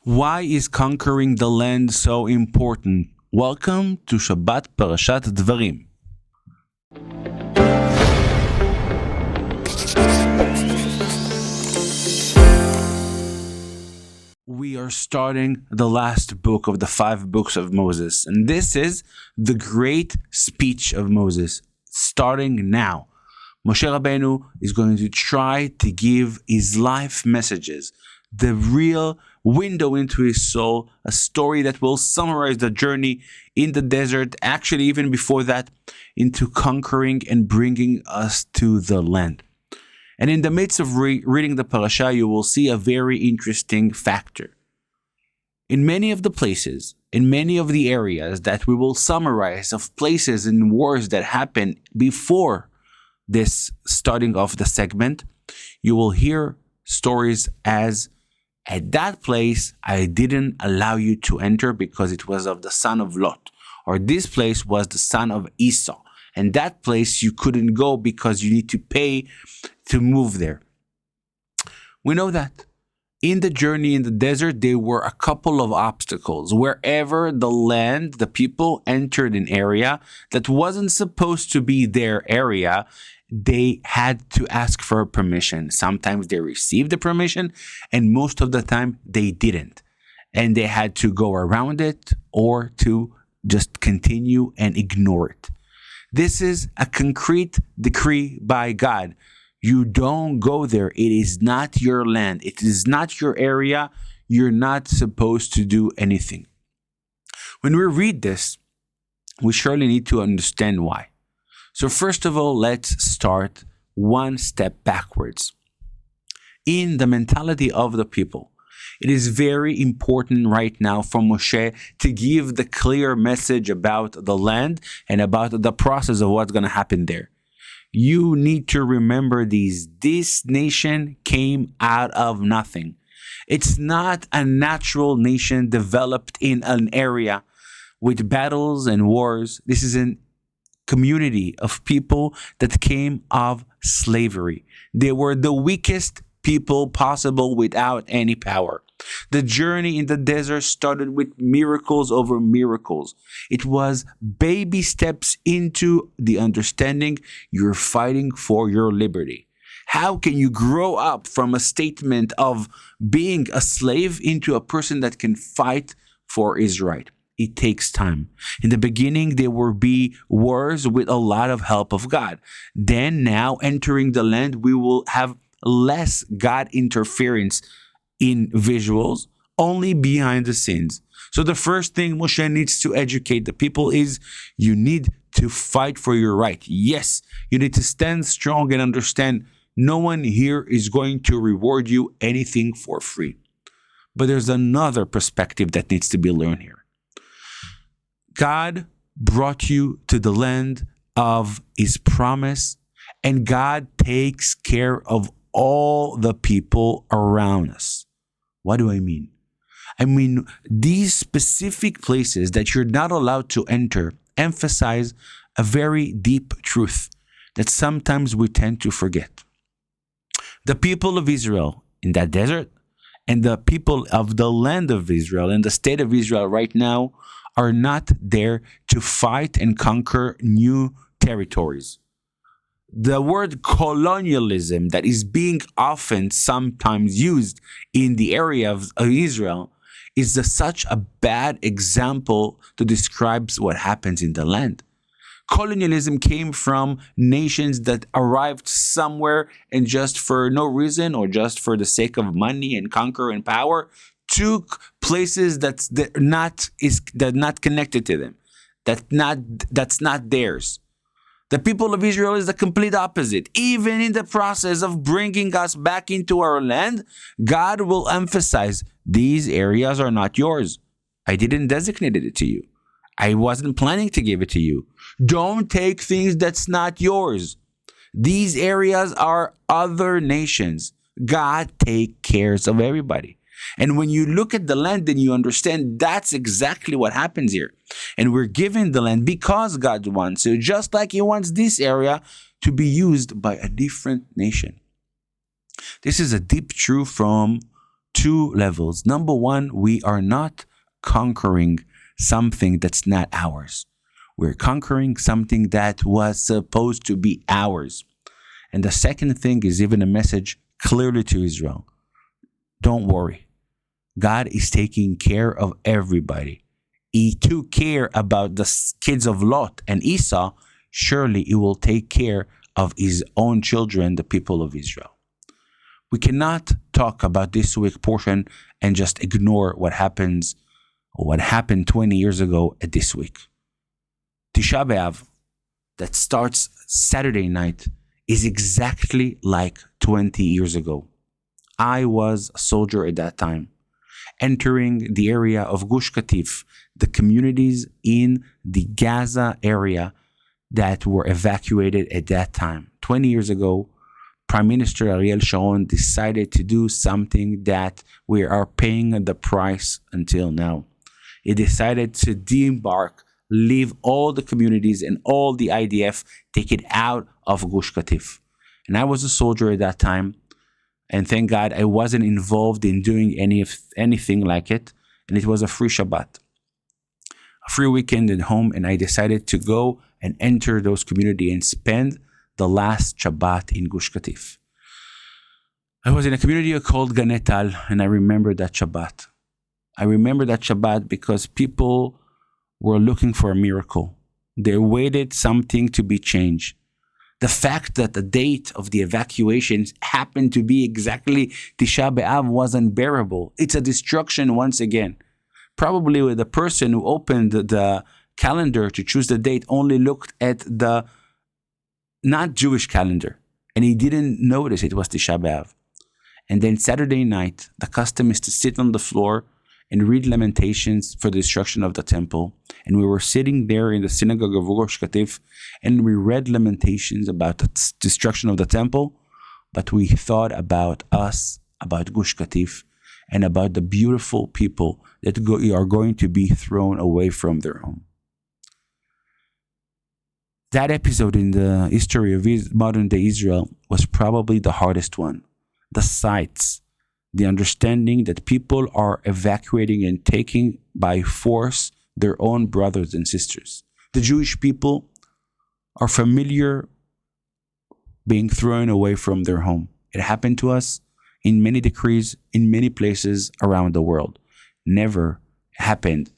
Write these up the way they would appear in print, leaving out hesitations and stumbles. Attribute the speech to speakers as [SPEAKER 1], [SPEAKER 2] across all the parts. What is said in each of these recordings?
[SPEAKER 1] Why is conquering the land so important? Welcome to Shabbat Parshat Devarim. We are starting the last book of the 5 books of Moses, and this is the great speech of Moses, starting now. Moshe Rabbeinu is going to try to give his life messages, the real window into his soul, a story that will summarize the journey in the desert, actually even before that, into conquering and bringing us to the land. And in the midst of reading the parasha, you will see a very interesting factor. In many of the places, in many of the areas that we will summarize of places and wars that happened before this starting of the segment, you will hear stories as, at that place, I didn't allow you to enter because it was of the son of Lot. Or this place was the son of Esau. And that place you couldn't go because you need to pay to move there. We know that. In the journey in the desert, there were a couple of obstacles. Wherever the land, the people entered an area that wasn't supposed to be their area, they had to ask for permission. Sometimes they received the permission, and most of the time they didn't. And they had to go around it or to just continue and ignore it. This is a concrete decree by God. You don't go there. It is not your land. It is not your area. You're not supposed to do anything. When we read this, we surely need to understand why. So first of all, let's start one step backwards. In the mentality of the people, it is very important right now for Moshe to give the clear message about the land and about the process of what's going to happen there. You need to remember these. This nation came out of nothing. It's not a natural nation developed in an area with battles and wars. This is an community of people that came of slavery. They were the weakest people possible without any power. The journey in the desert started with miracles over miracles. It was baby steps into the understanding you're fighting for your liberty. How can you grow up from a statement of being a slave into a person that can fight for his right? It takes time. In the beginning, there will be wars with a lot of help of God. Then now entering the land, we will have less God interference in visuals, only behind the scenes. So the first thing Moshe needs to educate the people is you need to fight for your right. Yes, you need to stand strong and understand no one here is going to reward you anything for free. But there's another perspective that needs to be learned here. God brought you to the land of his promise, and God takes care of all the people around us. What do I mean? I mean, these specific places that you're not allowed to enter emphasize a very deep truth that sometimes we tend to forget. The people of Israel in that desert and the people of the land of Israel and the state of Israel right now are not there to fight and conquer new territories. The word colonialism that is being often sometimes used in the area of Israel is such a bad example to describe what happens in the land. Colonialism came from nations that arrived somewhere and just for no reason or just for the sake of money and conquer and power took places that's not connected to them, that's not theirs. The people of Israel is the complete opposite. Even in the process of bringing us back into our land, God will emphasize these areas are not yours. I didn't designate it to you. I wasn't planning to give it to you. Don't take things that's not yours. These areas are other nations. God takes care of everybody. And when you look at the land, then you understand that's exactly what happens here. And we're given the land because God wants it, just like he wants this area to be used by a different nation. This is a deep truth from two levels. Number one, we are not conquering something that's not ours. We're conquering something that was supposed to be ours. And the second thing is even a message clearly to Israel. Don't worry. God is taking care of everybody. He took care about the kids of Lot and Esau. Surely he will take care of his own children, the people of Israel. We cannot talk about this week portion and just ignore what happens or what happened 20 years ago at this week. Tisha B'Av, that starts Saturday night, is exactly like 20 years ago. I was a soldier at that time, entering the area of Gush Katif, the communities in the Gaza area that were evacuated at that time. 20 years ago, Prime Minister Ariel Sharon decided to do something that we are paying the price until now. He decided to debark, leave all the communities and all the IDF, take it out of Gush Katif. And I was a soldier at that time, and thank God I wasn't involved in doing anything like it, and it was a free Shabbat, a free weekend at home, and I decided to go and enter those communities and spend the last Shabbat in Gush Katif. I was in a community called Ganetal, and I remember that Shabbat. I remember that Shabbat because people were looking for a miracle. They waited something to be changed. The fact that the date of the evacuations happened to be exactly Tisha B'Av was unbearable. It's a destruction once again. Probably the person who opened the calendar to choose the date only looked at the not Jewish calendar, and he didn't notice it was Tisha B'Av. And then Saturday night, the custom is to sit on the floor and read lamentations for the destruction of the temple. And we were sitting there in the synagogue of Gush Katif, and we read lamentations about the destruction of the temple, but we thought about us, about Gush Katif, and about the beautiful people that are going to be thrown away from their home. That episode in the history of modern day Israel was probably the hardest one. The sights, the understanding that people are evacuating and taking by force their own brothers and sisters. The Jewish people are familiar being thrown away from their home. It happened to us in many decrees, in many places around the world. Never happened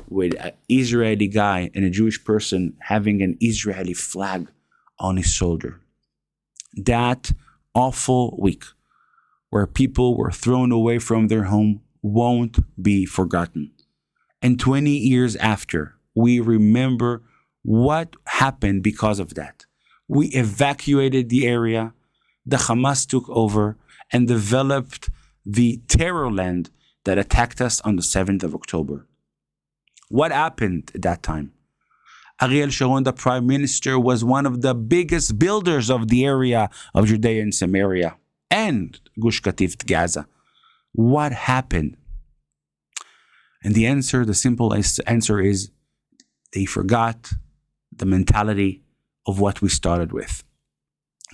[SPEAKER 1] with an Israeli guy and a Jewish person having an Israeli flag on his shoulder. That awful week where people were thrown away from their home won't be forgotten. And 20 years after, we remember what happened because of that. We evacuated the area, the Hamas took over, and developed the terror land that attacked us on the 7th of October. What happened at that time? Ariel Sharon, the prime minister, was one of the biggest builders of the area of Judea and Samaria and Gush Katif, Gaza. What happened? And the simple answer is they forgot the mentality of what we started with.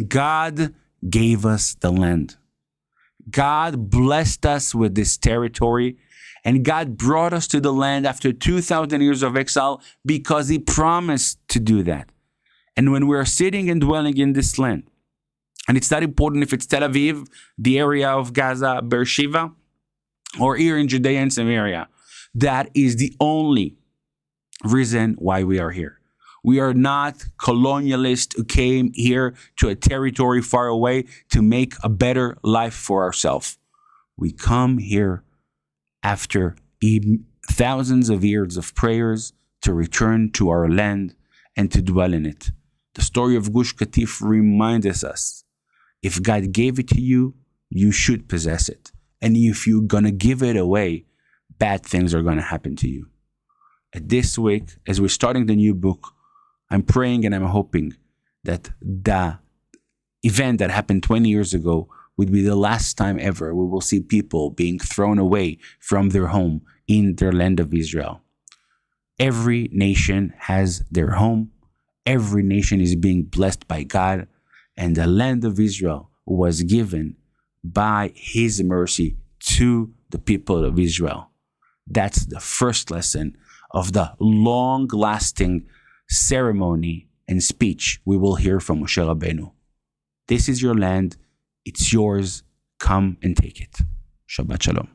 [SPEAKER 1] God gave us the land. God blessed us with this territory, and God brought us to the land after 2,000 years of exile because He promised to do that. And when we're sitting and dwelling in this land, and it's not important if it's Tel Aviv, the area of Gaza, Beersheba, or here in Judea and Samaria, that is the only reason why we are here. We are not colonialists who came here to a territory far away to make a better life for ourselves. We come here after thousands of years of prayers to return to our land and to dwell in it. The story of Gush Katif reminds us, if God gave it to you, you should possess it. And if you're going to give it away, bad things are going to happen to you. This week, as we're starting the new book, I'm praying and I'm hoping that the event that happened 20 years ago would be the last time ever we will see people being thrown away from their home in their land of Israel. Every nation has their home. Every nation is being blessed by God. And the land of Israel was given by His mercy to the people of Israel. That's the first lesson of the long-lasting ceremony and speech we will hear from Moshe Rabbeinu. This is your land. It's yours. Come and take it. Shabbat Shalom.